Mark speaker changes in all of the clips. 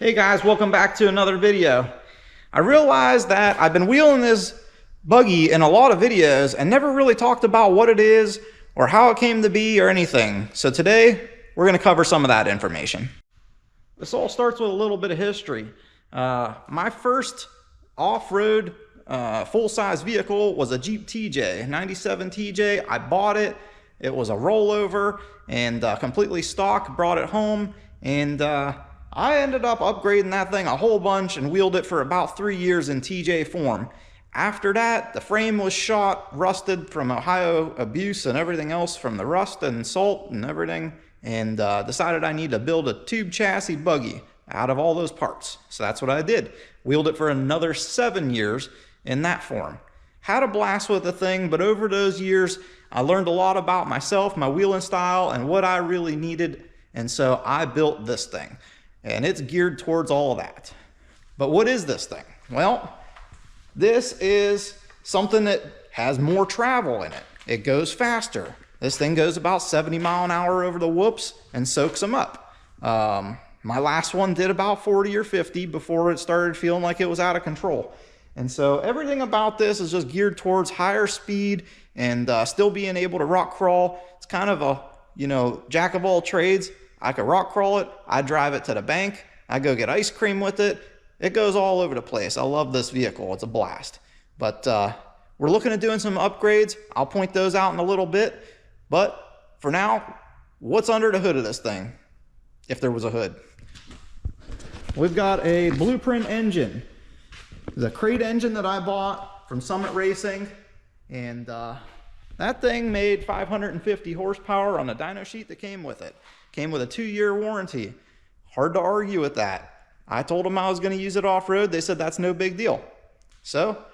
Speaker 1: Hey guys, welcome back to another video. I realized that I've been wheeling this buggy in a lot of videos and never really talked about what it is or how it came to be or anything. So today we're going to cover some of that information. This all starts with a little bit of history. My first off-road full-size vehicle was a Jeep TJ, 97 TJ. I bought it. It was a rollover and completely stock, brought it home, and I ended up upgrading that thing a whole bunch and wheeled it for about 3 years in TJ form. After that, the frame was shot, rusted from Ohio abuse and everything else from the rust and salt and everything, and decided I need to build a tube chassis buggy out of all those parts. So that's what I did. Wheeled it for another 7 years in that form. Had a blast with the thing, but over those years, I learned a lot about myself, my wheeling style, and what I really needed, and so I built this thing. And it's geared towards all of that. But what is this thing? Well, this is something that has more travel in it. It goes faster. This thing goes about 70 mile an hour over the whoops and soaks them up. My last one did about 40 or 50 before it started feeling like it was out of control. And so everything about this is just geared towards higher speed and still being able to rock crawl. It's kind of a, jack of all trades. I could rock crawl it, I drive it to the bank, I go get ice cream with it. It goes all over the place. I love this vehicle, it's a blast. But we're looking at doing some upgrades. I'll point those out in a little bit. But for now, what's under the hood of this thing? If there was a hood. We've got a Blueprint engine. It's a crate engine that I bought from Summit Racing. And that thing made 550 horsepower on the dyno sheet that came with it. Came with a 2-year warranty. Hard to argue with that. I told them I was going to use it off-road. They said that's no big deal. So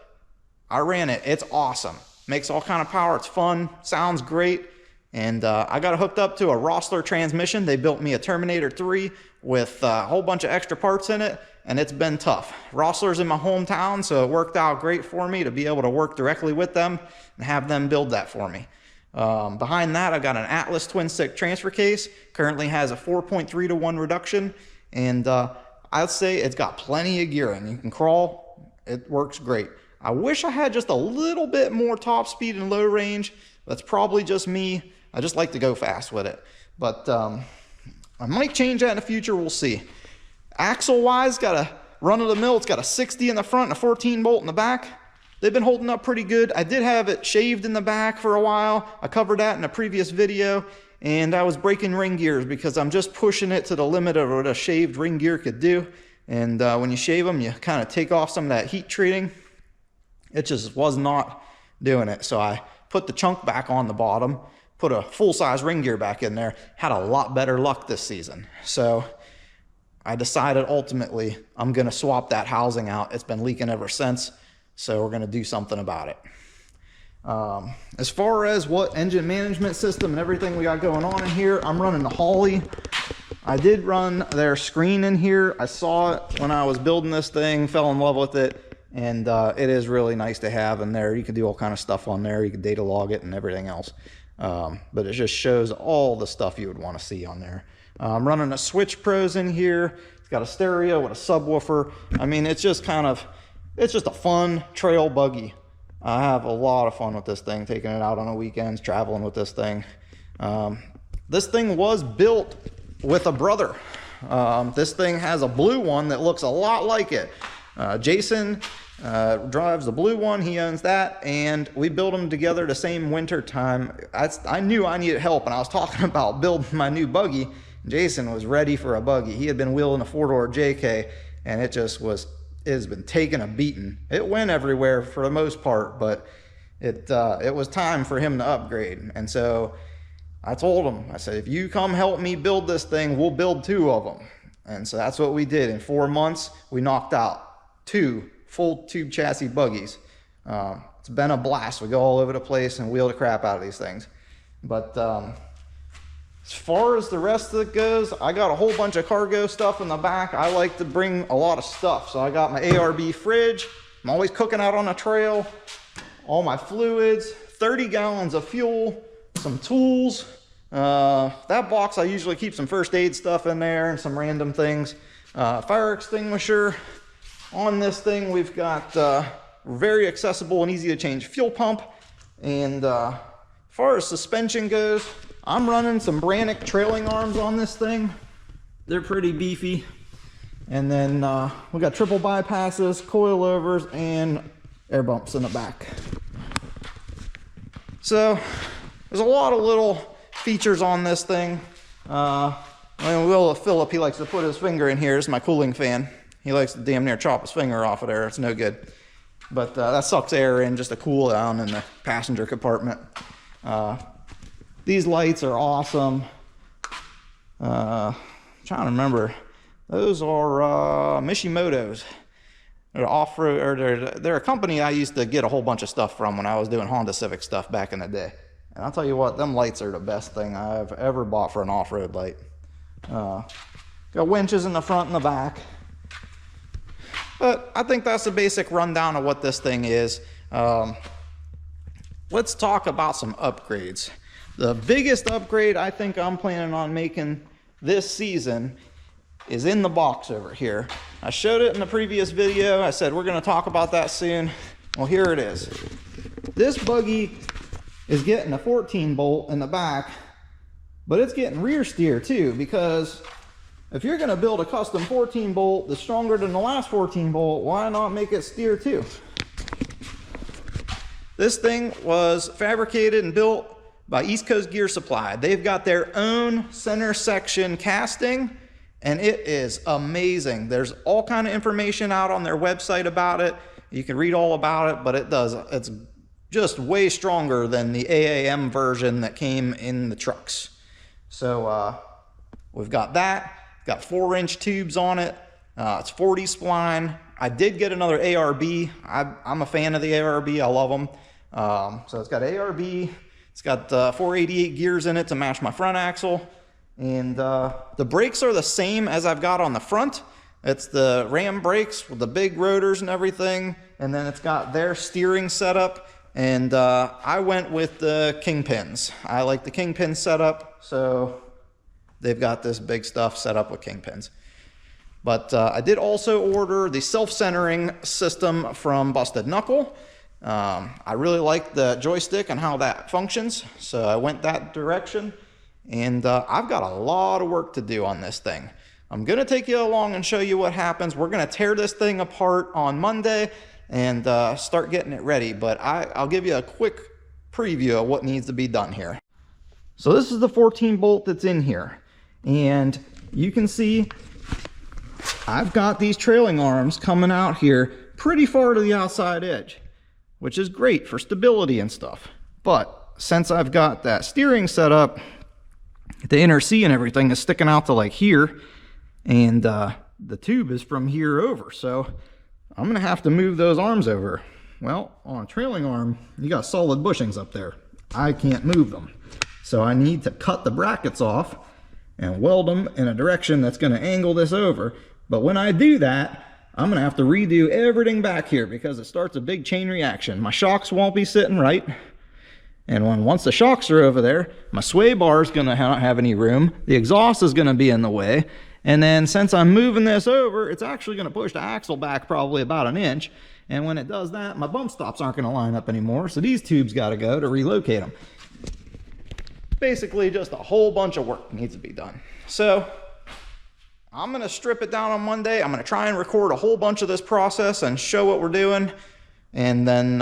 Speaker 1: I ran it. It's awesome. Makes all kind of power. It's fun. Sounds great. And I got it hooked up to a Rossler transmission. They built me a Terminator 3 with a whole bunch of extra parts in it, and it's been tough. Rossler's in my hometown, so it worked out great for me to be able to work directly with them and have them build that for me. Behind that, I've got an Atlas twin stick transfer case. Currently has a 4.3 to 1 reduction, and I'd say it's got plenty of gearing. You can crawl. It works great. I wish I had just a little bit more top speed and low range. That's probably just me. I just like to go fast with it. But I might change that in the future. We'll see. Axle-wise, got a run-of-the-mill. It's got a 60 in the front and a 14 bolt in the back. They've been holding up pretty good. I did have it shaved in the back for a while. I covered that in a previous video, and I was breaking ring gears because I'm just pushing it to the limit of what a shaved ring gear could do. And when you shave them, you kind of take off some of that heat treating. It just was not doing it. So I put the chunk back on the bottom, put a full-size ring gear back in there, had a lot better luck this season. So I decided ultimately I'm going to swap that housing out. It's been leaking ever since. So we're going to do something about it. As far as what engine management system and everything we got going on in here, I'm running the Holley. I did run their screen in here. I saw it when I was building this thing, fell in love with it, and it is really nice to have in there. You can do all kind of stuff on there. You can data log it and everything else. But it just shows all the stuff you would want to see on there. I'm running a Switch Pros in here. It's got a stereo with a subwoofer. I mean, it's just a fun trail buggy. I have a lot of fun with this thing, taking it out on the weekends, traveling with this thing. This thing was built with a brother. This thing has a blue one that looks a lot like it. Jason drives the blue one, he owns that, and we built them together the same winter time. I knew I needed help, and I was talking about building my new buggy. Jason was ready for a buggy. He had been wheeling a 4-door JK, and it has been taking a beating. It went everywhere for the most part, but it was time for him to upgrade. And so I told him, I said, if you come help me build this thing, we'll build 2 of them. And so that's what we did. In 4 months, we knocked out 2 full tube chassis buggies. It's been a blast. We go all over the place and wheel the crap out of these things. But as far as the rest of it goes, I got a whole bunch of cargo stuff in the back. I like to bring a lot of stuff. So I got my ARB fridge. I'm always cooking out on a trail. All my fluids, 30 gallons of fuel, some tools. That box, I usually keep some first aid stuff in there and some random things. Fire extinguisher. On this thing, we've got very accessible and easy to change fuel pump. And as far as suspension goes, I'm running some Brannick trailing arms on this thing. They're pretty beefy. And then we got triple bypasses, coilovers, and air bumps in the back. So there's a lot of little features on this thing. Philip, he likes to put his finger in here. This is my cooling fan. He likes to damn near chop his finger off of there. It's no good. But that sucks air in just to cool down in the passenger compartment. These lights are awesome. I'm trying to remember. Those are Mishimoto's. They're off-road, or they're a company I used to get a whole bunch of stuff from when I was doing Honda Civic stuff back in the day. And I'll tell you what, them lights are the best thing I've ever bought for an off-road light. Got winches in the front and the back. But I think that's the basic rundown of what this thing is. Let's talk about some upgrades. The biggest upgrade I think I'm planning on making this season is in the box over here. I showed it in the previous video. I said we're going to talk about that soon. Well, here it is. This buggy is getting a 14 bolt in the back, but it's getting rear steer too, because if you're going to build a custom 14 bolt that's stronger than the last 14 bolt, why not make it steer too? This thing was fabricated and built by East Coast Gear Supply. They've got their own center section casting, and it is amazing. There's all kind of information out on their website about it. You can read all about it, but it's just way stronger than the AAM version that came in the trucks. So we've got that. Got 4-inch tubes on it. It's 40 spline. I did get another ARB. I'm a fan of the ARB. I love them. So it's got ARB. It's got 488 gears in it to match my front axle. And the brakes are the same as I've got on the front. It's the Ram brakes with the big rotors and everything. And then it's got their steering setup. And I went with the Kingpins. I like the Kingpin setup. So they've got this big stuff set up with Kingpins. But I did also order the self-centering system from Busted Knuckle. I really like the joystick and how that functions. So I went that direction. And I've got a lot of work to do on this thing. I'm going to take you along and show you what happens. We're going to tear this thing apart on Monday and start getting it ready. But I'll give you a quick preview of what needs to be done here. So this is the 14 bolt that's in here. And you can see I've got these trailing arms coming out here pretty far to the outside edge, which is great for stability and stuff. But since I've got that steering set up, the inner C and everything is sticking out to like here, and the tube is from here over. So I'm gonna have to move those arms over. Well, on a trailing arm, you got solid bushings up there. I can't move them. So I need to cut the brackets off and weld them in a direction that's gonna angle this over. But when I do that, I'm gonna have to redo everything back here because it starts a big chain reaction. My shocks won't be sitting right. And once the shocks are over there, my sway bar is going to not have any room. The exhaust is going to be in the way. And then since I'm moving this over, it's actually going to push the axle back probably about 1 inch. And when it does that, my bump stops aren't going to line up anymore. So these tubes got to go to relocate them. Basically, just a whole bunch of work needs to be done. So I'm going to strip it down on Monday. I'm going to try and record a whole bunch of this process and show what we're doing. And then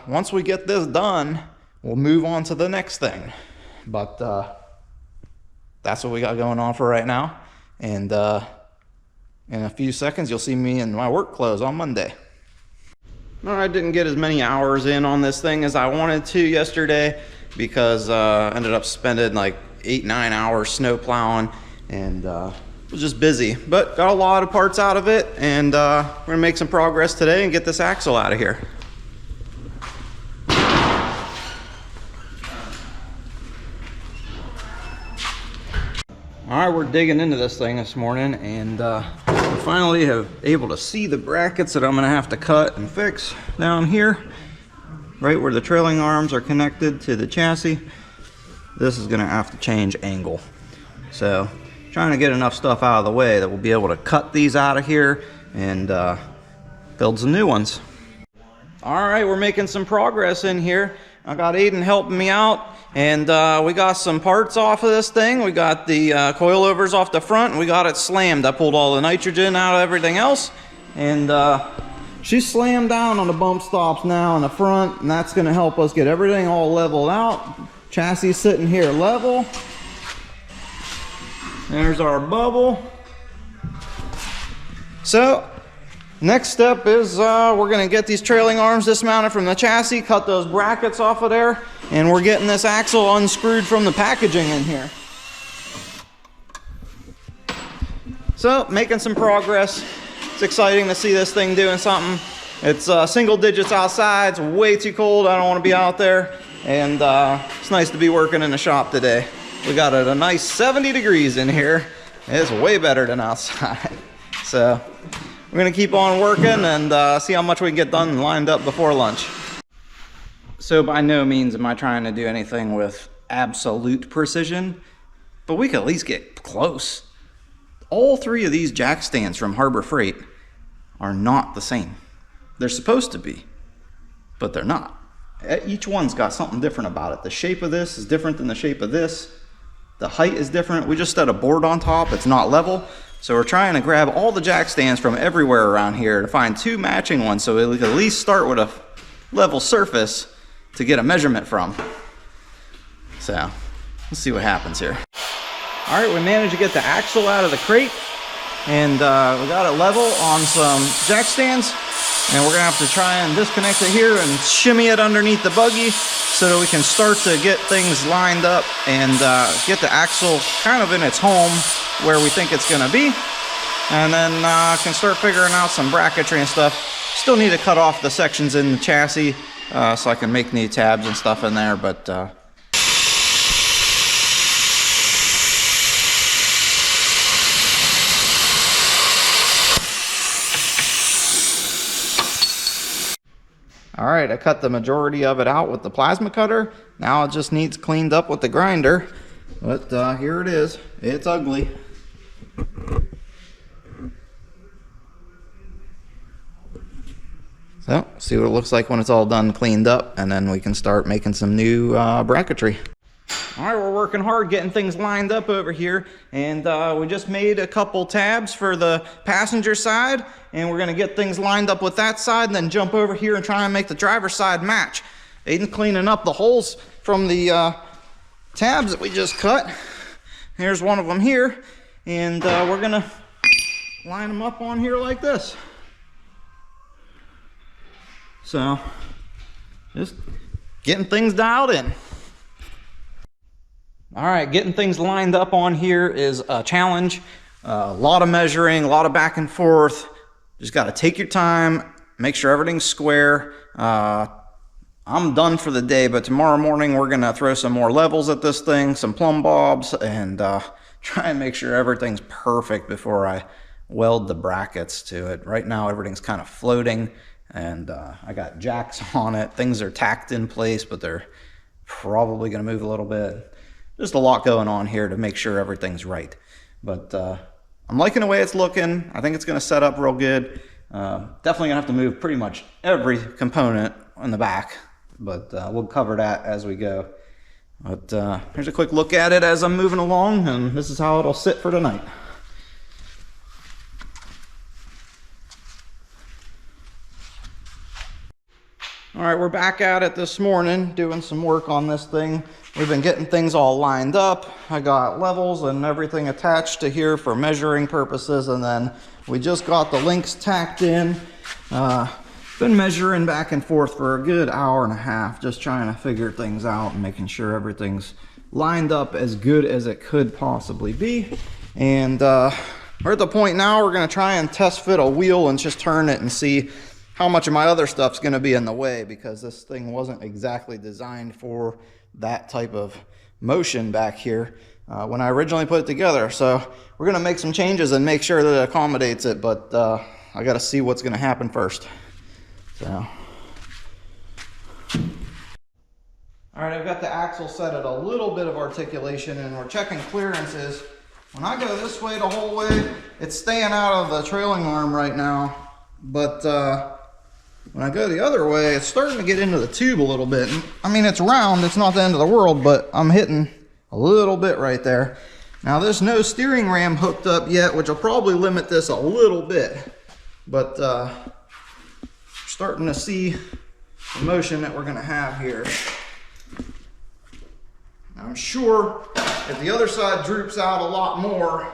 Speaker 1: once we get this done, we'll move on to the next thing. But that's what we got going on for right now. And in a few seconds, you'll see me in my work clothes on Monday. I didn't get as many hours in on this thing as I wanted to yesterday because I ended up spending like 8-9 hours snow plowing and was just busy. But got a lot of parts out of it, and we're gonna make some progress today and get this axle out of here. All right, we're digging into this thing this morning, and we finally have able to see the brackets that I'm gonna have to cut and fix down here, right where the trailing arms are connected to the chassis. This is gonna have to change angle. So trying to get enough stuff out of the way that we'll be able to cut these out of here and build some new ones. All right, we're making some progress in here. I got Aiden helping me out, and we got some parts off of this thing. We got the coilovers off the front, and we got it slammed. I pulled all the nitrogen out of everything else, and she's slammed down on the bump stops now in the front, and that's gonna help us get everything all leveled out. Chassis sitting here level. There's our bubble. So, next step is we're gonna get these trailing arms dismounted from the chassis, cut those brackets off of there, and we're getting this axle unscrewed from the packaging in here. So, making some progress. It's exciting to see this thing doing something. It's single digits outside, it's way too cold, I don't wanna be out there, and it's nice to be working in the shop today. We got it a nice 70 degrees in here. It's way better than outside. So, we're gonna keep on working and see how much we can get done and lined up before lunch. So by no means am I trying to do anything with absolute precision, but we can at least get close. All three of these jack stands from Harbor Freight are not the same. They're supposed to be, but they're not. Each one's got something different about it. The shape of this is different than the shape of this. The height is different. We just set a board on top, it's not level. So we're trying to grab all the jack stands from everywhere around here to find two matching ones so we can at least start with a level surface to get a measurement from. So let's see what happens here. All right, we managed to get the axle out of the crate, and we got it level on some jack stands, and we're gonna have to try and disconnect it here and shimmy it underneath the buggy so that we can start to get things lined up and get the axle kind of in its home where we think it's gonna be, and then can start figuring out some bracketry and stuff. Still need to cut off the sections in the chassis so I can make new tabs and stuff in there, but all right, I cut the majority of it out with the plasma cutter. Now it just needs cleaned up with the grinder, but here it is. It's ugly. So, see what it looks like when it's all done cleaned up, and then we can start making some new bracketry. All right, we're working hard getting things lined up over here, and we just made a couple tabs for the passenger side, and we're gonna get things lined up with that side and then jump over here and try and make the driver's side match. Aiden's cleaning up the holes from the tabs that we just cut. Here's one of them here, and we're gonna line them up on here like this. So, just getting things dialed in. All right, getting things lined up on here is a challenge. A lot of measuring, a lot of back and forth. Just got to take your time, make sure everything's square. I'm done for the day, but tomorrow morning we're gonna throw some more levels at this thing, some plumb bobs, and try and make sure everything's perfect before I weld the brackets to it. Right now everything's kind of floating, and I got jacks on it. Things are tacked in place, but they're probably gonna move a little bit. Just a lot going on here to make sure everything's right. But I'm liking the way it's looking. I think it's gonna set up real good. Definitely gonna have to move pretty much every component in the back, but we'll cover that as we go. But here's a quick look at it as I'm moving along, and this is how it'll sit for tonight. All right, we're back at it this morning, doing some work on this thing. We've been getting things all lined up. I got levels and everything attached to here for measuring purposes, and then we just got the links tacked in. Been measuring back and forth for a good hour and a half, just trying to figure things out and making sure everything's lined up as good as it could possibly be. And we're at the point now we're gonna try and test fit a wheel and just turn it and see how much of my other stuff's gonna be in the way, because this thing wasn't exactly designed for that type of motion back here when I originally put it together. So we're gonna make some changes and make sure that it accommodates it, but I gotta see what's gonna happen first. So, all right, I've got the axle set at a little bit of articulation, and we're checking clearances when I go this way the whole way, it's staying out of the trailing arm right now. But when I go the other way, it's starting to get into the tube a little bit. I mean, it's round, it's not the end of the world, but I'm hitting a little bit right there. Now there's no steering ram hooked up yet, which will probably limit this a little bit. But starting to see the motion that we're gonna have here. I'm sure if the other side droops out a lot more,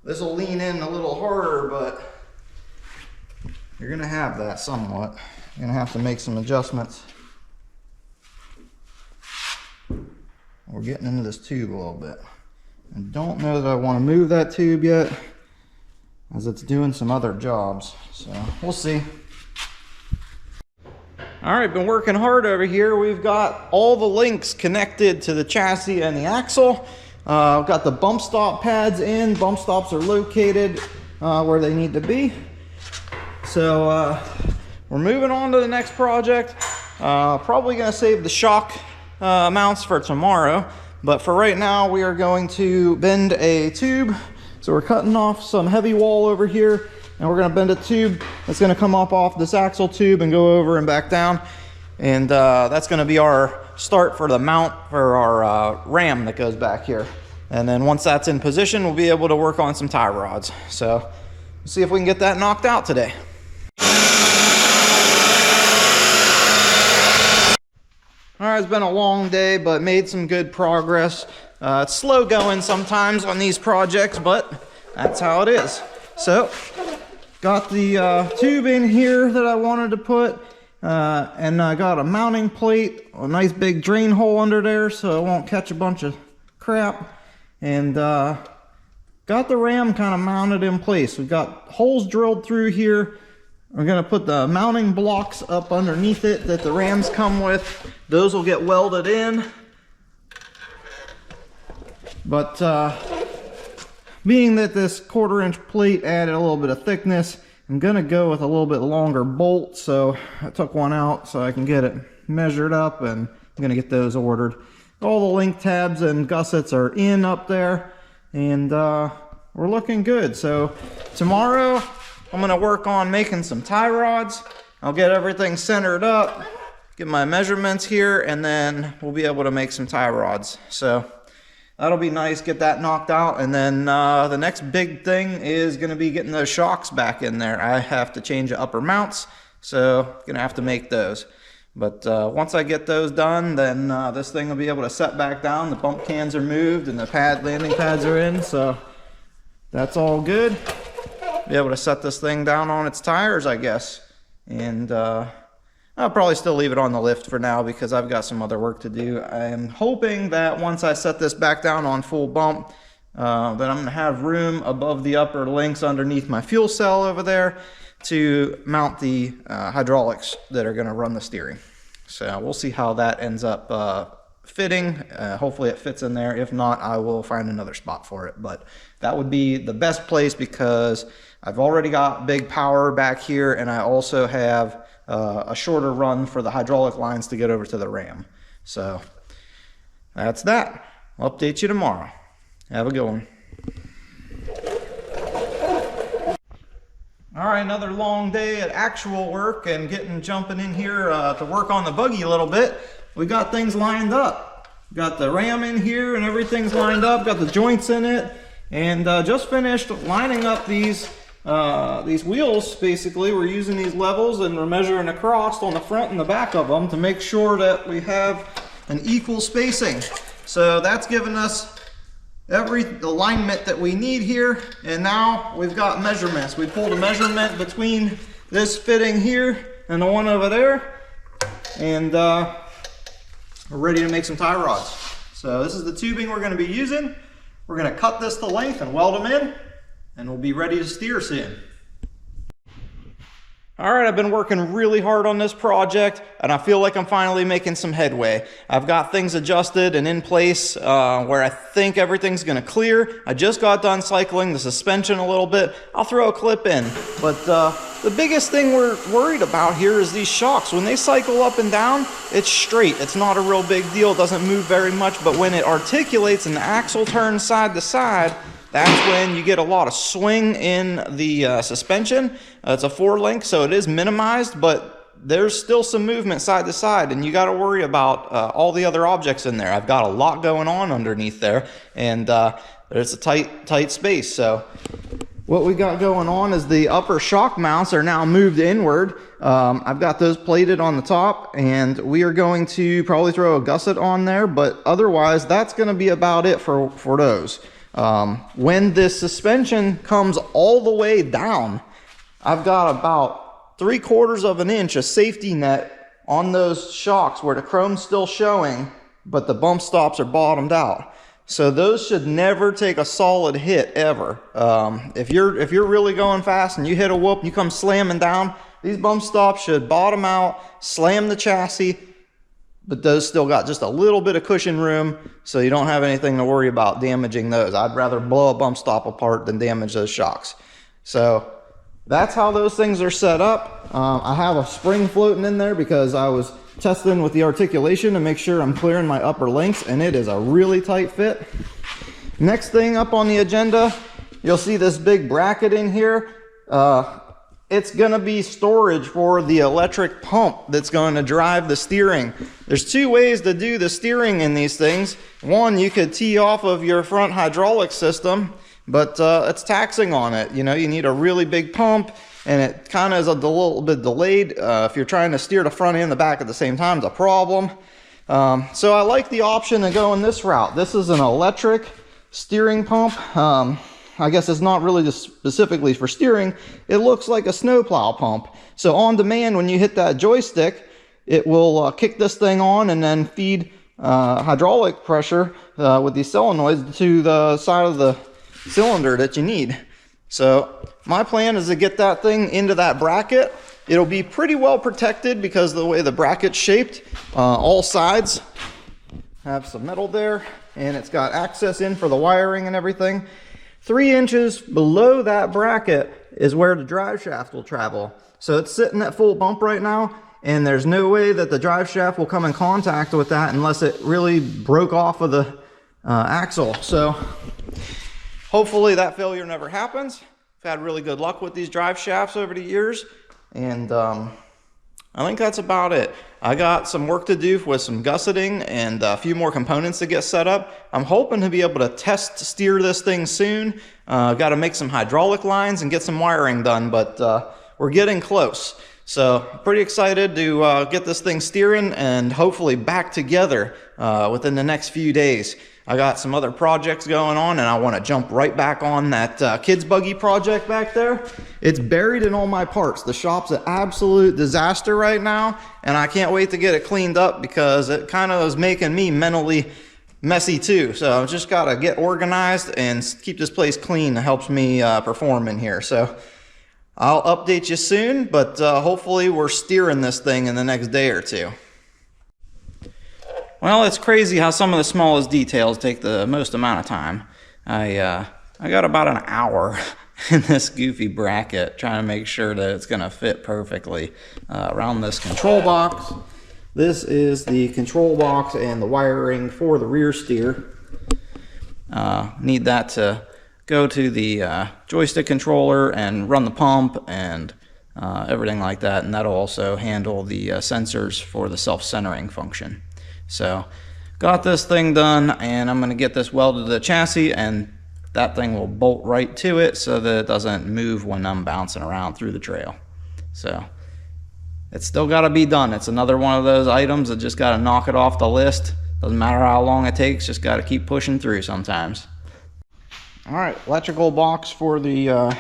Speaker 1: this will lean in a little harder, but you're gonna have that somewhat. You're gonna have to make some adjustments. We're getting into this tube a little bit. I don't know that I want to move that tube yet, as it's doing some other jobs, so we'll see. All right, been working hard over here. We've got all the links connected to the chassis and the axle. I've got the bump stop pads in. Bump stops are located where they need to be. So we're moving on to the next project. Probably gonna save the shock mounts for tomorrow. But for right now, we are going to bend a tube. So we're cutting off some heavy wall over here, and we're gonna bend a tube that's gonna come up off this axle tube and go over and back down. And that's gonna be our start for the mount for our ram that goes back here. And then once that's in position, we'll be able to work on some tie rods. So we'll see if we can get that knocked out today. All right, it's been a long day, but made some good progress. It's slow going sometimes on these projects, but that's how it is. So, got the tube in here that I wanted to put, and I got a mounting plate, a nice big drain hole under there so it won't catch a bunch of crap, and got the ram kind of mounted in place. We've got holes drilled through here. We're going to put the mounting blocks up underneath it that the rams come with. Those will get welded in. But being that this 1/4-inch plate added a little bit of thickness, I'm going to go with a little bit longer bolt. So I took one out so I can get it measured up, and I'm going to get those ordered. All the link tabs and gussets are in up there, and we're looking good. So tomorrow I'm gonna work on making some tie rods. I'll get everything centered up, get my measurements here, and then we'll be able to make some tie rods. So that'll be nice, get that knocked out. And then the next big thing is gonna be getting those shocks back in there. I have to change the upper mounts, so gonna have to make those. But once I get those done, then this thing will be able to set back down. The bump cans are moved and the landing pads are in, so that's all good. Be able to set this thing down on its tires, I guess. And I'll probably still leave it on the lift for now because I've got some other work to do. I am hoping that once I set this back down on full bump, that I'm gonna have room above the upper links underneath my fuel cell over there to mount the hydraulics that are gonna run the steering. So we'll see how that ends up fitting. Hopefully it fits in there. If not, I will find another spot for it. But that would be the best place because I've already got big power back here, and I also have a shorter run for the hydraulic lines to get over to the ram. So that's that. I'll update you tomorrow. Have a good one. All right, another long day at actual work and jumping in here to work on the buggy a little bit. We got things lined up. Got the ram in here and everything's lined up. Got the joints in it, and just finished lining up these wheels. Basically, we're using these levels and we're measuring across on the front and the back of them to make sure that we have an equal spacing. So that's given us every alignment that we need here, and now we've got measurements. We pulled a measurement between this fitting here and the one over there, and we're ready to make some tie rods. So this is the tubing we're going to be using. We're going to cut this to length and weld them in, and we'll be ready to steer soon. All right, I've been working really hard on this project, and I feel like I'm finally making some headway. I've got things adjusted and in place where I think everything's gonna clear. I just got done cycling the suspension a little bit. I'll throw a clip in. But the biggest thing we're worried about here is these shocks. When they cycle up and down, it's straight. It's not a real big deal. It doesn't move very much, but when it articulates and the axle turns side to side, that's when you get a lot of swing in the suspension. It's a 4-link, so it is minimized, but there's still some movement side to side, and you got to worry about all the other objects in there. I've got a lot going on underneath there, and there's a tight space. So what we got going on is the upper shock mounts are now moved inward. I've got those plated on the top, and we are going to probably throw a gusset on there, but otherwise that's going to be about it for those. When this suspension comes all the way down, I've got about 3/4 of an inch of safety net on those shocks where the chrome's still showing, but the bump stops are bottomed out. So those should never take a solid hit ever. If you're really going fast and you hit a whoop, you come slamming down, these bump stops should bottom out, slam the chassis, but those still got just a little bit of cushion room, so you don't have anything to worry about damaging those. I'd rather blow a bump stop apart than damage those shocks. So that's how those things are set up. I have a spring floating in there because I was testing with the articulation to make sure I'm clearing my upper links, and it is a really tight fit. Next thing up on the agenda, you'll see this big bracket in here. It's gonna be storage for the electric pump that's going to drive the steering. There's 2 ways to do the steering in these things. One, you could tee off of your front hydraulic system, but it's taxing on it. You know, you need a really big pump, and it kind of is a little bit delayed. If you're trying to steer the front and the back at the same time, it's a problem. So I like the option of going this route. This is an electric steering pump. I guess it's not really just specifically for steering. It looks like a snowplow pump. So on demand, when you hit that joystick, it will kick this thing on and then feed hydraulic pressure with these solenoids to the side of the cylinder that you need. So my plan is to get that thing into that bracket. It'll be pretty well protected because of the way the bracket's shaped. All sides have some metal there, and it's got access in for the wiring and everything. 3 inches below that bracket is where the drive shaft will travel. So it's sitting at full bump right now, and there's no way that the drive shaft will come in contact with that unless it really broke off of the axle. So hopefully that failure never happens. I've had really good luck with these drive shafts over the years, and I think that's about it. I got some work to do with some gusseting and a few more components to get set up. I'm hoping to be able to test steer this thing soon. Got to make some hydraulic lines and get some wiring done, but we're getting close. So pretty excited to get this thing steering and hopefully back together within the next few days. I got some other projects going on, and I want to jump right back on that kids buggy project back there. It's buried in all my parts. The shop's an absolute disaster right now, and I can't wait to get it cleaned up because it kind of is making me mentally messy too. So I've just got to get organized and keep this place clean. It helps me perform in here. So I'll update you soon, but hopefully we're steering this thing in the next day or two. Well, it's crazy how some of the smallest details take the most amount of time. I got about an hour in this goofy bracket trying to make sure that it's going to fit perfectly around this control box. This is the control box and the wiring for the rear steer. Need that to go to the joystick controller and run the pump and everything like that, and that'll also handle the sensors for the self-centering function. So got this thing done, and I'm going to get this welded to the chassis, and that thing will bolt right to it so that it doesn't move when I'm bouncing around through the trail. So it's still got to be done. It's another one of those items that just got to knock it off the list. Doesn't matter how long it takes, just got to keep pushing through sometimes. All right, electrical box for the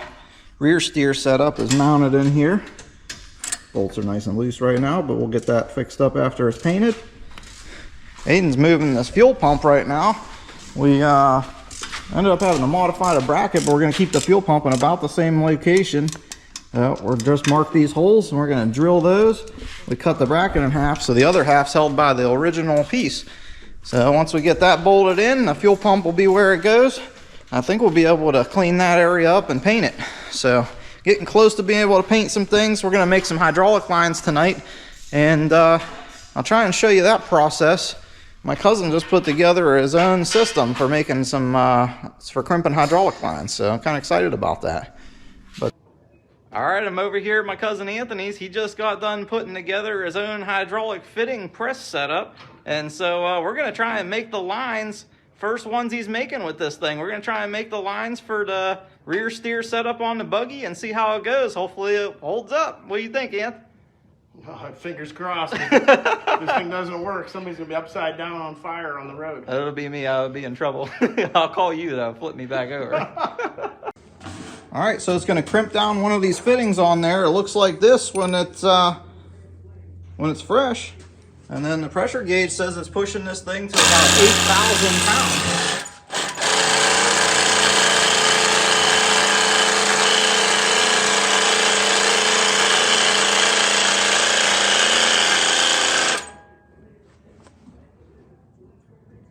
Speaker 1: rear steer setup is mounted in here. Bolts are nice and loose right now, but we'll get that fixed up after it's painted. Aiden's moving this fuel pump right now. We ended up having to modify the bracket, but we're going to keep the fuel pump in about the same location. We're just mark these holes, and we're going to drill those. We cut the bracket in half, so the other half's held by the original piece. So once we get that bolted in, the fuel pump will be where it goes. I think we'll be able to clean that area up and paint it. So getting close to being able to paint some things. We're going to make some hydraulic lines tonight, and I'll try and show you that process. my cousin just put together his own system for making some, for crimping hydraulic lines. So I'm kind of excited about that. But all right, I'm over here at my cousin Anthony's. He just got done putting together his own hydraulic fitting press setup. And so we're going to try and make the lines, first ones he's making with this thing. We're going to try and make the lines for the rear steer setup on the buggy and see how it goes. Hopefully it holds up. What do you think, Anth?
Speaker 2: Oh, fingers crossed. If this thing doesn't work, somebody's going to be upside down on fire on the road.
Speaker 1: It'll be me. I'll be in trouble. I'll call you, though. Flip me back over. All right, so it's going to crimp down one of these fittings on there. It looks like this when it's fresh. And then the pressure gauge says it's pushing this thing to about 8,000 pounds.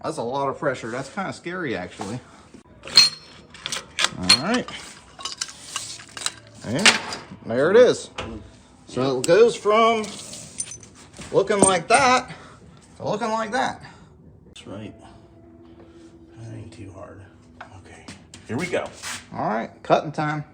Speaker 1: That's a lot of pressure. That's kind of scary, actually. All right. And there it is. So it goes from looking like that to looking like that.
Speaker 2: That's right. That ain't too hard. Okay, here we go.
Speaker 1: All right, cutting time.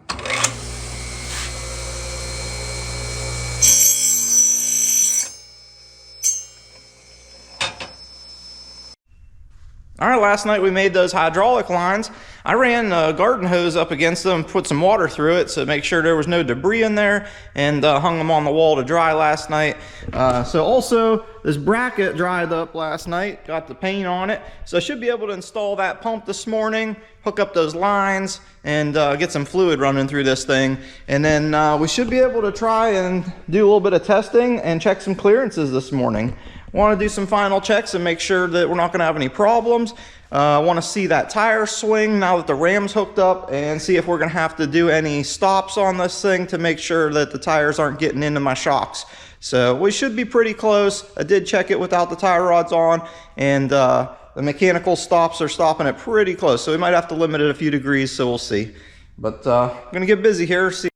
Speaker 1: All right, last night we made those hydraulic lines. I ran a garden hose up against them, put some water through it to make sure there was no debris in there, and hung them on the wall to dry last night. So also, this bracket dried up last night, got the paint on it. So I should be able to install that pump this morning, hook up those lines, and get some fluid running through this thing. And then we should be able to try and do a little bit of testing and check some clearances this morning. Want to do some final checks and make sure that we're not going to have any problems. I want to see that tire swing now that the ram's hooked up, and see if we're going to have to do any stops on this thing to make sure that the tires aren't getting into my shocks. So we should be pretty close. I did check it without the tie rods on, and the mechanical stops are stopping it pretty close. So we might have to limit it a few degrees, so we'll see. But I'm going to get busy here. See.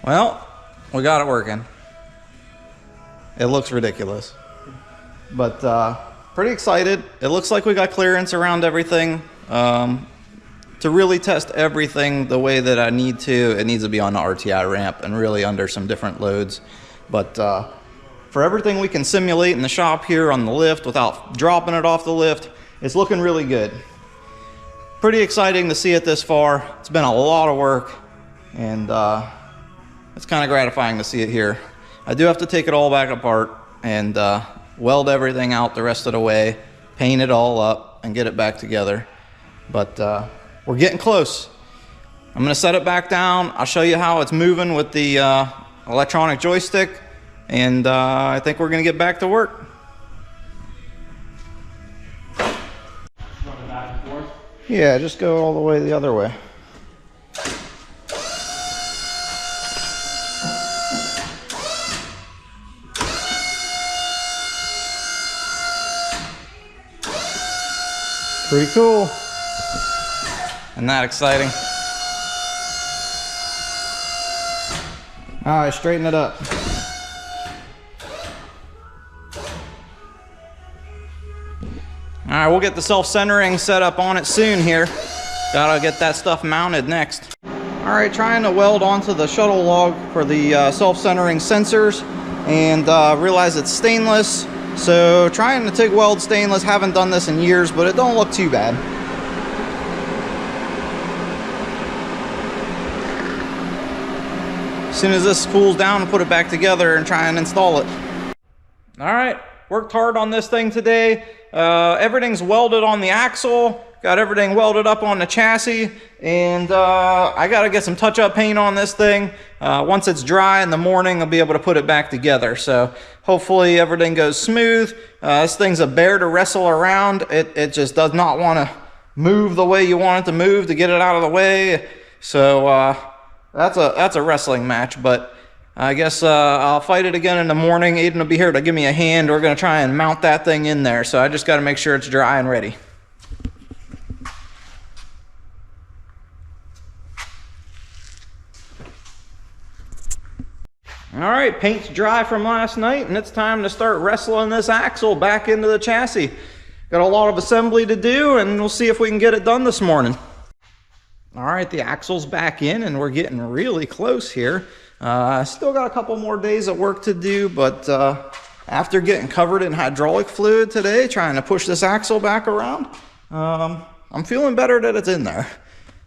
Speaker 1: Well, we got it working. It looks ridiculous, but pretty excited. It looks like we got clearance around everything. To really test everything the way that I need to, it needs to be on the RTI ramp and really under some different loads. But for everything we can simulate in the shop here on the lift without dropping it off the lift, it's looking really good. Pretty exciting to see it this far. It's been a lot of work, and it's kind of gratifying to see it here. I do have to take it all back apart and weld everything out the rest of the way, paint it all up, and get it back together. But we're getting close. I'm going to set it back down. I'll show you how it's moving with the electronic joystick, and I think we're going to get back to work.
Speaker 2: Back and forth.
Speaker 1: Yeah, just go all the way the other way. Pretty cool. Isn't that exciting? All right, straighten it up. All right, we'll get the self-centering set up on it soon here. Gotta get that stuff mounted next. All right, trying to weld onto the shuttle log for the self-centering sensors, and realize it's stainless. So trying to TIG weld stainless, haven't done this in years, but it don't look too bad. As soon as this cools down, I'll put it back together and try and install it. All right, worked hard on this thing today. Everything's welded on the axle, got everything welded up on the chassis, and I gotta get some touch-up paint on this thing. Once it's dry in the morning, I'll be able to put it back together. So hopefully everything goes smooth. This thing's a bear to wrestle around. It just does not want to move the way you want it to move to get it out of the way. So that's a wrestling match, but I guess I'll fight it again in the morning. Aiden will be here to give me a hand. We're going to try and mount that thing in there. So I just got to make sure it's dry and ready. All right, paint's dry from last night, and it's time to start wrestling this axle back into the chassis. Got a lot of assembly to do, and we'll see if we can get it done this morning. All right, the axle's back in, and we're getting really close here. Still got a couple more days of work to do, but after getting covered in hydraulic fluid today, trying to push this axle back around, I'm feeling better that it's in there.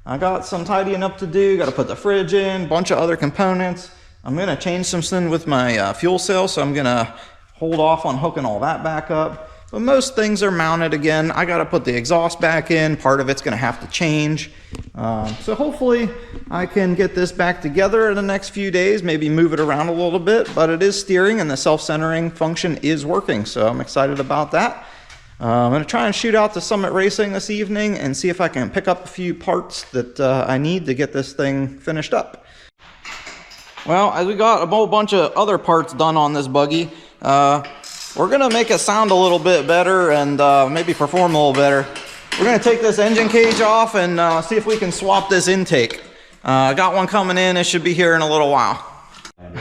Speaker 1: I got some tidying up to do, got to put the fridge in, bunch of other components. I'm going to change something with my fuel cell, so I'm going to hold off on hooking all that back up. But most things are mounted again. I got to put the exhaust back in. Part of it's going to have to change. So hopefully I can get this back together in the next few days, maybe move it around a little bit, but it is steering and the self-centering function is working. So I'm excited about that. I'm going to try and shoot out to Summit Racing this evening and see if I can pick up a few parts that I need to get this thing finished up. Well, as we got a whole bunch of other parts done on this buggy, we're going to make it sound a little bit better and maybe perform a little better. We're going to take this engine cage off and see if we can swap this intake. I got one coming in. It should be here in a little while.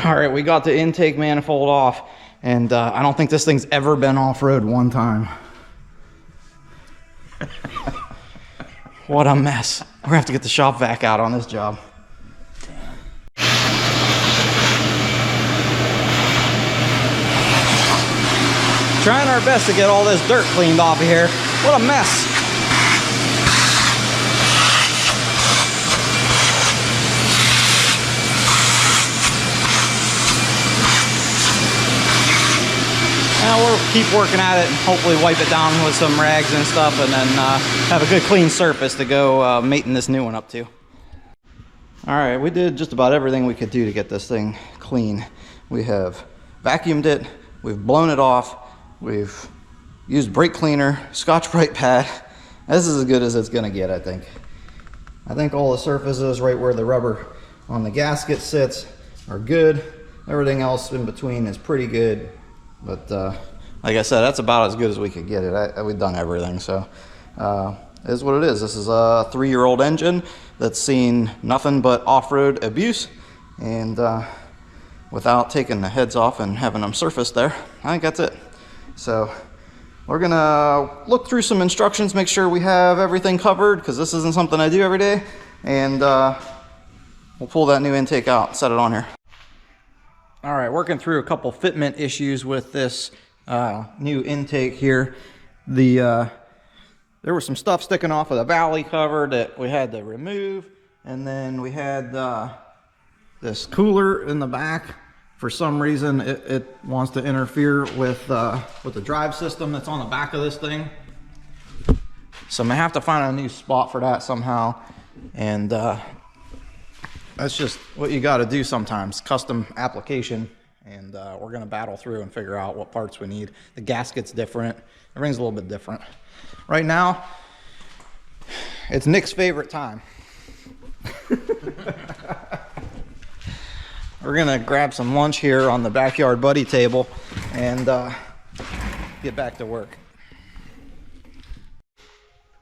Speaker 1: All right, we got the intake manifold off, and I don't think this thing's ever been off-road one time. What a mess. We're going to have to get the shop vac out on this job. Trying our best to get all this dirt cleaned off of here. What a mess. Now we'll keep working at it and hopefully wipe it down with some rags and stuff, and then have a good clean surface to go mating this new one up to. All right, we did just about everything we could do to get this thing clean. We have vacuumed it, we've blown it off, we've used brake cleaner, Scotch-Brite pad. This is as good as it's gonna get, I think. I think all the surfaces right where the rubber on the gasket sits are good. Everything else in between is pretty good. But like I said, that's about as good as we could get it. We've done everything, so it is what it is. This is a 3-year-old engine that's seen nothing but off-road abuse, and without taking the heads off and having them surfaced there, I think that's it. So we're gonna look through some instructions, make sure we have everything covered, because this isn't something I do every day, and we'll pull that new intake out, set it on here. All right, working through a couple fitment issues with this new intake here. There was some stuff sticking off of the valley cover that we had to remove, and then we had this cooler in the back. For some reason, it wants to interfere with the drive system that's on the back of this thing. So I'm gonna have to find a new spot for that somehow, and that's just what you got to do sometimes, custom application, and we're going to battle through and figure out what parts we need. The gasket's different. Everything's a little bit different. Right now, it's Nick's favorite time. We're going to grab some lunch here on the backyard buddy table and get back to work.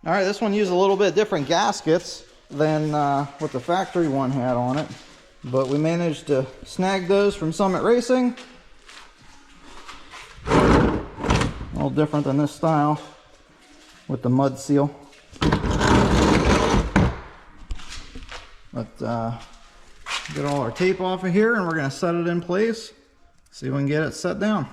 Speaker 1: All right, this one used a little bit different gaskets than what the factory one had on it, but we managed to snag those from Summit Racing. A little different than this style with the mud seal, but get all our tape off of here and we're going to set it in place, see if we can get it set down.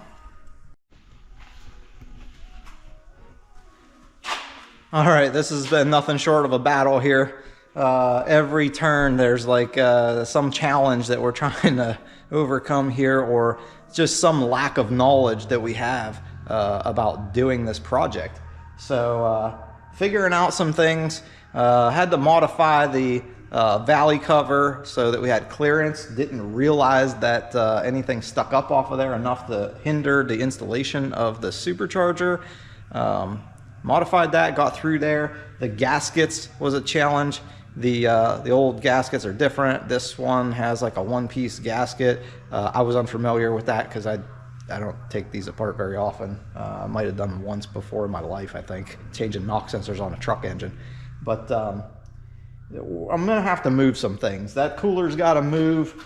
Speaker 1: All right, this has been nothing short of a battle here. Every turn there's like some challenge that we're trying to overcome here, or just some lack of knowledge that we have about doing this project. So figuring out some things, had to modify the valley cover so that we had clearance. Didn't realize that anything stuck up off of there enough to hinder the installation of the supercharger. Modified that, got through there. The gaskets was a challenge. The old gaskets are different. This one has like a one-piece gasket. I was unfamiliar with that because I don't take these apart very often. I might have done once before in my life, I think, changing knock sensors on a truck engine. But I'm gonna have to move some things. That cooler's got to move.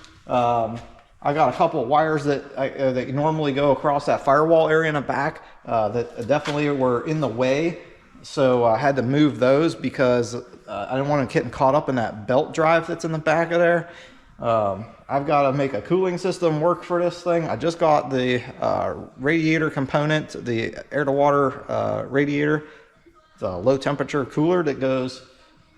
Speaker 1: I got a couple of wires that normally go across that firewall area in the back that definitely were in the way. So I had to move those because I didn't want to get caught up in that belt drive that's in the back of there. I've got to make a cooling system work for this thing. I just got the radiator component, the air-to-water radiator, the low-temperature cooler that goes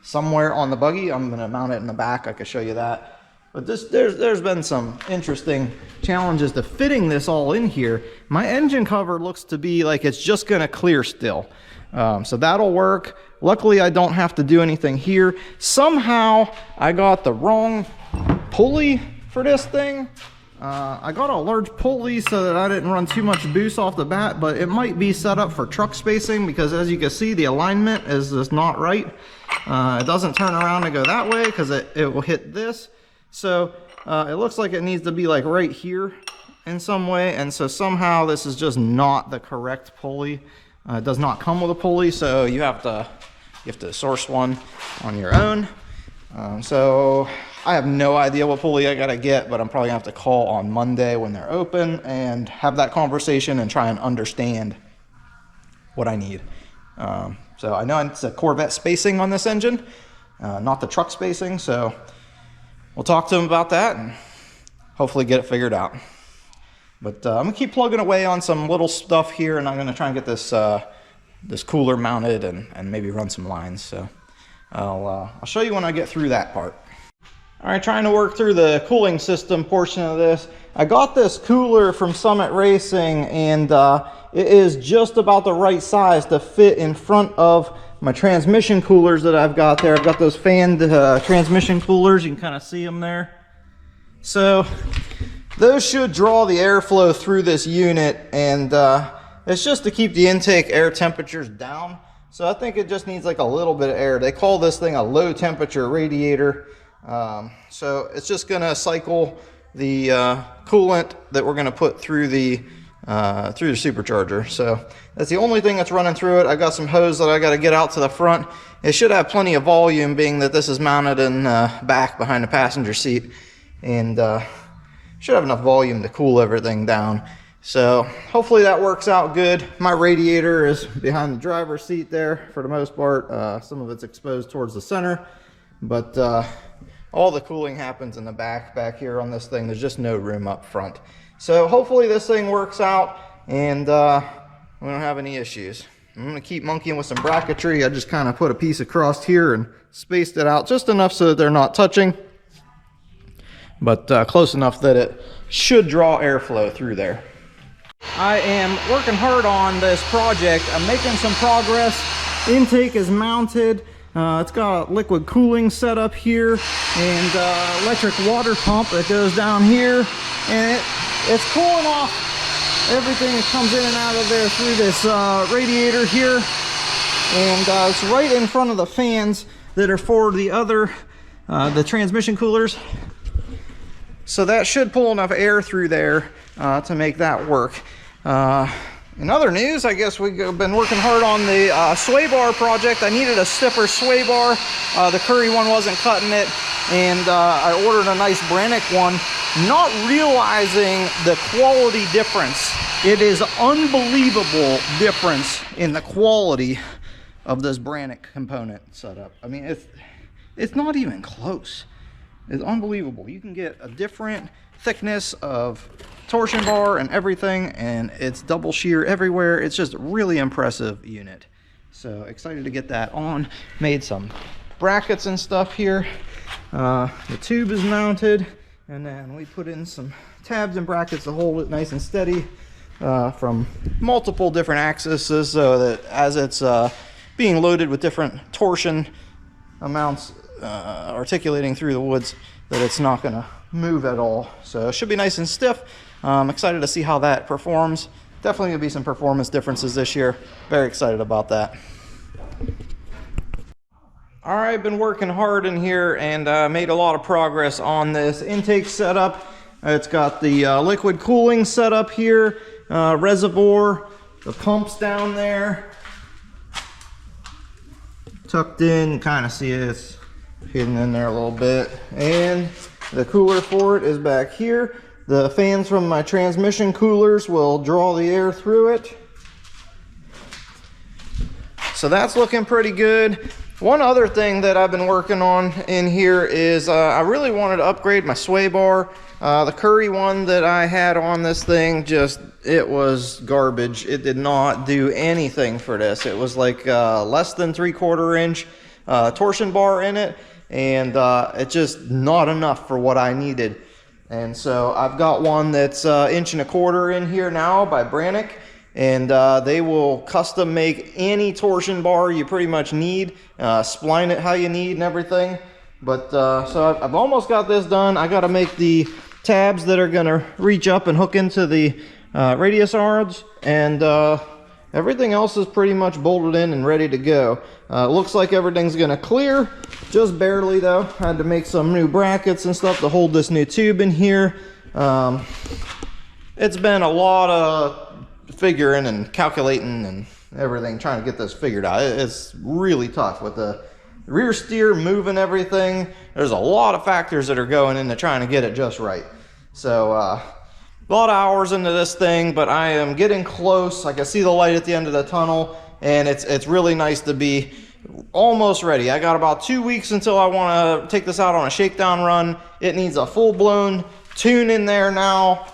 Speaker 1: somewhere on the buggy. I'm going to mount it in the back. I can show you that. But there's been some interesting challenges to fitting this all in here. My engine cover looks to be like it's just going to clear still. So that'll work. Luckily, I don't have to do anything here. Somehow, I got the wrong pulley for this thing. I got a large pulley so that I didn't run too much boost off the bat, but it might be set up for truck spacing because as you can see, the alignment is just not right. It doesn't turn around and go that way because it will hit this. So it looks like it needs to be like right here in some way, and so somehow this is just not the correct pulley. It does not come with a pulley, so you have to source one on your own. So I have no idea what pulley I gotta get, but I'm probably gonna have to call on Monday when they're open and have that conversation and try and understand what I need. So I know it's a Corvette spacing on this engine, not the truck spacing, so we'll talk to them about that and hopefully get it figured out. But I'm gonna keep plugging away on some little stuff here, and I'm gonna try and get this this cooler mounted and maybe run some lines. So I'll show you when I get through that part. All right, trying to work through the cooling system portion of this. I got this cooler from Summit Racing, and it is just about the right size to fit in front of my transmission coolers that I've got there. I've got those fanned transmission coolers. You can kind of see them there. So those should draw the airflow through this unit, and it's just to keep the intake air temperatures down. So I think it just needs like a little bit of air. They call this thing a low temperature radiator. So it's just gonna cycle the coolant that we're gonna put through the supercharger. So that's the only thing that's running through it. I got some hose that I got to get out to the front. It should have plenty of volume, being that this is mounted in back behind the passenger seat, and should have enough volume to cool everything down. So hopefully that works out good. My radiator is behind the driver's seat there for the most part. Some of it's exposed towards the center, but all the cooling happens in the back here on this thing. There's just no room up front. So hopefully this thing works out and we don't have any issues. I'm gonna keep monkeying with some bracketry. I just kind of put a piece across here and spaced it out just enough so that they're not touching, but close enough that it should draw airflow through there. I am working hard on this project. I'm making some progress. Intake is mounted. It's got a liquid cooling set up here and electric water pump that goes down here, and it's cooling off everything that comes in and out of there through this radiator here, and it's right in front of the fans that are for the other the transmission coolers. So that should pull enough air through there to make that work. In other news, I guess we've been working hard on the sway bar project. I needed a stiffer sway bar. The Curry one wasn't cutting it, and I ordered a nice Brannick one, not realizing the quality difference. It is unbelievable difference in the quality of this Brannick component setup. I mean, it's not even close. It's unbelievable. You can get a different thickness of torsion bar and everything, and it's double shear everywhere. It's just a really impressive unit. So excited to get that on. Made some brackets and stuff here. The tube is mounted, and then we put in some tabs and brackets to hold it nice and steady from multiple different axes, so that as it's being loaded with different torsion amounts articulating through the woods, that it's not going to move at all. So it should be nice and stiff. I'm excited to see how that performs. Definitely going to be some performance differences this year. Very excited about that. All right, been working hard in here and made a lot of progress on this intake setup. It's got the liquid cooling setup here, reservoir, the pumps down there, tucked in. You kind of see it's hidden in there a little bit, and the cooler for it is back here. The fans from my transmission coolers will draw the air through it. So that's looking pretty good. One other thing that I've been working on in here is I really wanted to upgrade my sway bar. The Curry one that I had on this thing, it was garbage. It did not do anything for this. It was like less than 3/4 inch torsion bar in it, and it's just not enough for what I needed. And so I've got one that's 1 1/4 inch in here now by Brannick. And they will custom make any torsion bar you pretty much need, spline it how you need and everything. But so I've almost got this done. I got to make the tabs that are going to reach up and hook into the radius rods, and everything else is pretty much bolted in and ready to go. Looks like everything's going to clear, just barely though. I had to make some new brackets and stuff to hold this new tube in here. It's been a lot of figuring and calculating and everything, trying to get this figured out. It's really tough with the rear steer moving everything. There's a lot of factors that are going into trying to get it just right. So a lot of hours into this thing, but I am getting close. I can see the light at the end of the tunnel, and it's really nice to be almost ready. I got about 2 weeks until I want to take this out on a shakedown run. It needs a full-blown tune in there now.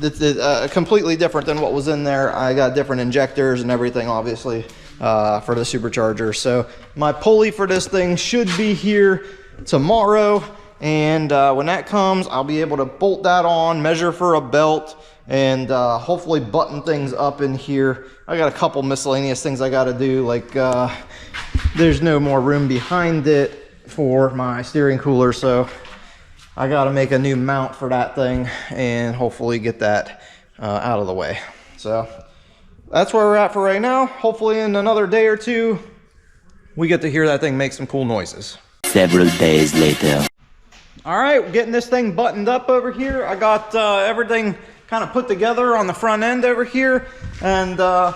Speaker 1: It's completely different than what was in there. I got different injectors and everything, obviously, for the supercharger. So my pulley for this thing should be here tomorrow, and when that comes, I'll be able to bolt that on, measure for a belt, and hopefully button things up in here. I got a couple miscellaneous things I got to do, like there's no more room behind it for my steering cooler, so I got to make a new mount for that thing and hopefully get that out of the way. So that's where we're at for right now. Hopefully in another day or two, we get to hear that thing make some cool noises.
Speaker 3: Several days later.
Speaker 1: All right, getting this thing buttoned up over here. I got everything kind of put together on the front end over here, and the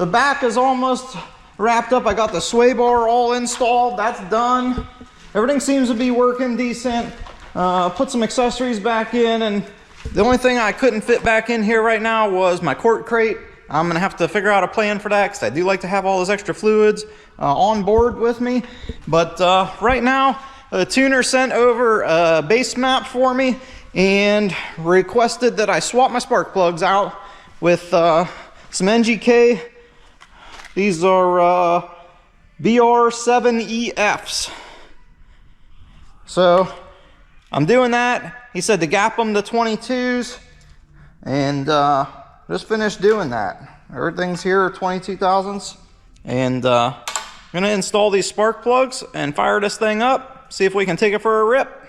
Speaker 1: back is almost wrapped up. I got the sway bar all installed. That's done. Everything seems to be working decent. Put some accessories back in, and the only thing I couldn't fit back in here right now was my quart crate. I'm gonna have to figure out a plan for that, because I do like to have all those extra fluids on board with me. But right now, the tuner sent over a base map for me and requested that I swap my spark plugs out with some NGK. These are BR7EFs. So I'm doing that. He said to gap them to 22s, and just finished doing that. Everything's here 22,000s, and I'm gonna install these spark plugs and fire this thing up, see if we can take it for a rip.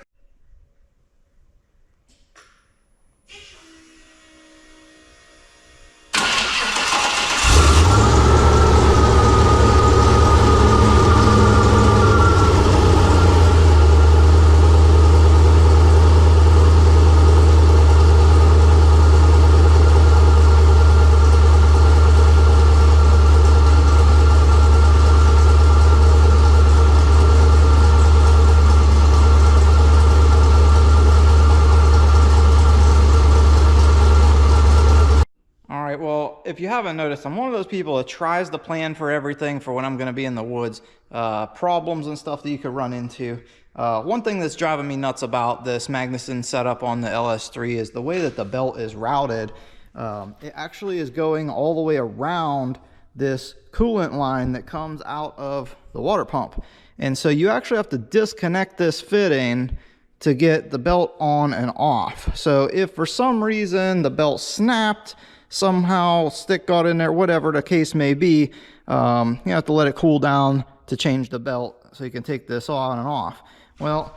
Speaker 1: If you haven't noticed, I'm one of those people that tries to plan for everything for when I'm going to be in the woods, problems and stuff that you could run into. One thing that's driving me nuts about this Magnuson setup on the LS3 is the way that the belt is routed. It actually is going all the way around this coolant line that comes out of the water pump. And so you actually have to disconnect this fitting to get the belt on and off. So if for some reason the belt snapped, somehow stick got in there, whatever the case may be, you have to let it cool down to change the belt so you can take this on and off. Well,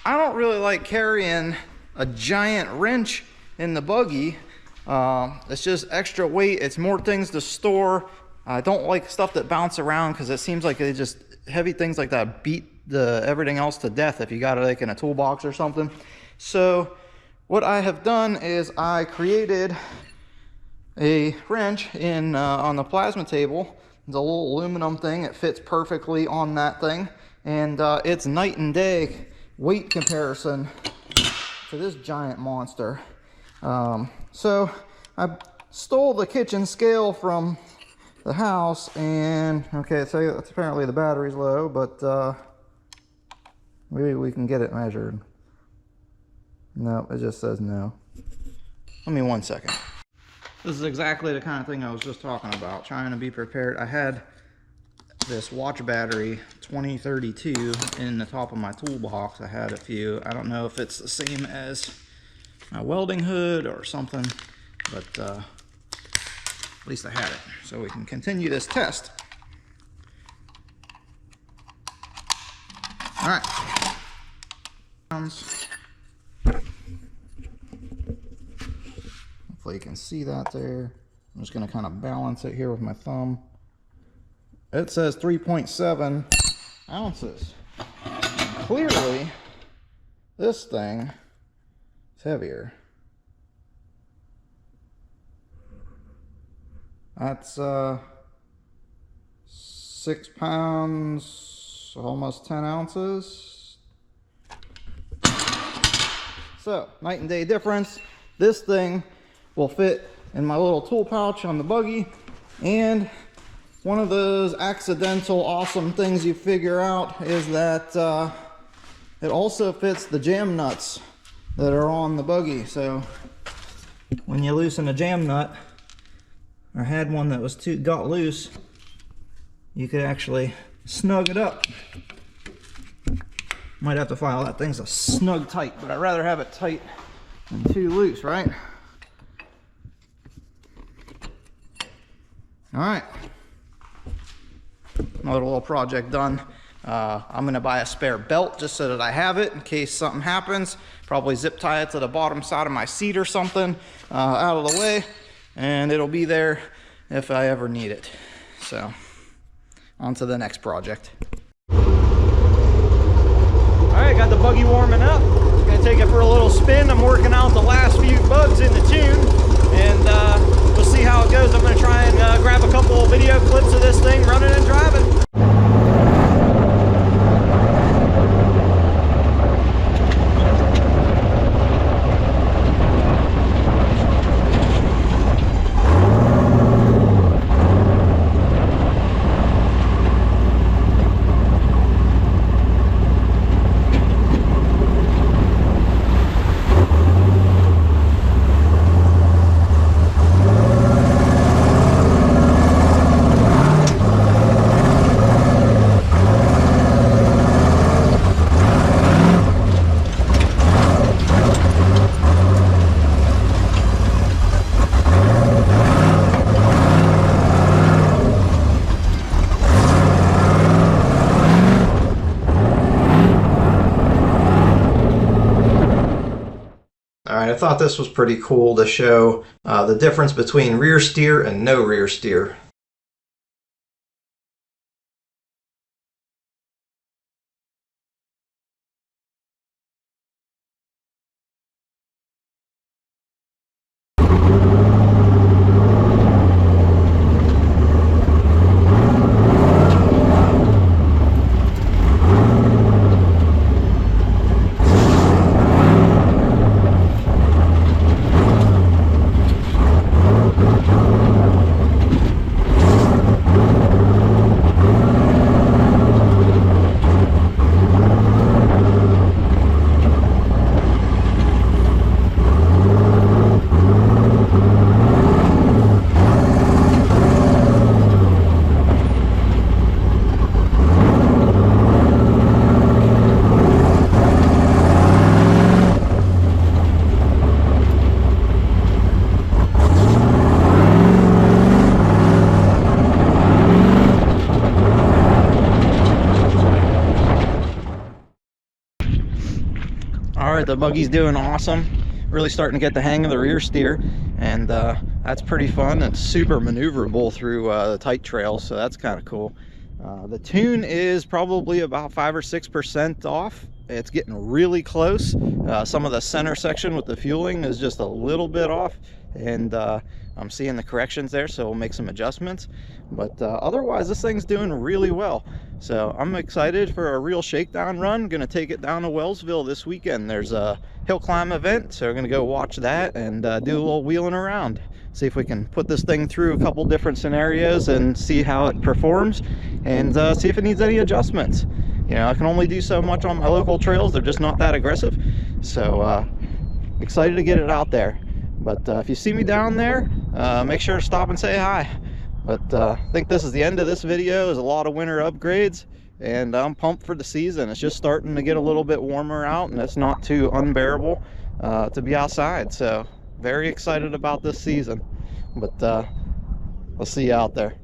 Speaker 1: I don't really like carrying a giant wrench in the buggy. It's just extra weight. It's more things to store. I don't like stuff that bounce around, because it seems like they just, heavy things like that beat everything else to death if you got it like in a toolbox or something. So what I have done is I created a wrench on the plasma table. It's a little aluminum thing. It fits perfectly on that thing, and it's night and day weight comparison to this giant monster. So I stole the kitchen scale from the house, and okay, so it's apparently the battery's low, but maybe we can get it measured. No, it just says no. Let me 1 second. This is exactly the kind of thing I was just talking about, trying to be prepared. I had this watch battery 2032 in the top of my toolbox. I had a few. I don't know if it's the same as my welding hood or something, but at least I had it. So we can continue this test. All right. Hopefully you can see that there. I'm just going to kind of balance it here with my thumb. It says 3.7 ounces. Clearly, this thing is heavier. That's 6 pounds, almost 10 ounces. So, night and day difference. This thing will fit in my little tool pouch on the buggy, and one of those accidental awesome things you figure out is that it also fits the jam nuts that are on the buggy. So when you loosen a jam nut, or had one that was got loose, you could actually snug it up. Might have to file that thing's a snug tight, but I'd rather have it tight than too loose, right? All right, another little project done. I'm gonna buy a spare belt just so that I have it in case something happens. Probably zip tie it to the bottom side of my seat or something out of the way, and it'll be there if I ever need it. So, on to the next project. All right, got the buggy warming up. Gonna take it for a little spin. I'm working out the last few bugs in the tune, and we'll see how it goes. I'm gonna try and grab a couple of video clips of this thing running and driving. I thought this was pretty cool to show the difference between rear steer and no rear steer. All right, the buggy's doing awesome. Really starting to get the hang of the rear steer, and that's pretty fun. It's super maneuverable through the tight trails, so that's kind of cool. The tune is probably about 5 or 6% off. It's getting really close. Some of the center section with the fueling is just a little bit off, and I'm seeing the corrections there, so we'll make some adjustments. But otherwise, this thing's doing really well. So I'm excited for a real shakedown run. Gonna take it down to Wellsville this weekend. There's a hill climb event, so we're gonna go watch that and do a little wheeling around. See if we can put this thing through a couple different scenarios and see how it performs, and see if it needs any adjustments. You know, I can only do so much on my local trails. They're just not that aggressive. So excited to get it out there. But if you see me down there, make sure to stop and say hi. But I think this is the end of this video. There's a lot of winter upgrades, and I'm pumped for the season. It's just starting to get a little bit warmer out, and it's not too unbearable to be outside. So very excited about this season. But we'll see you out there.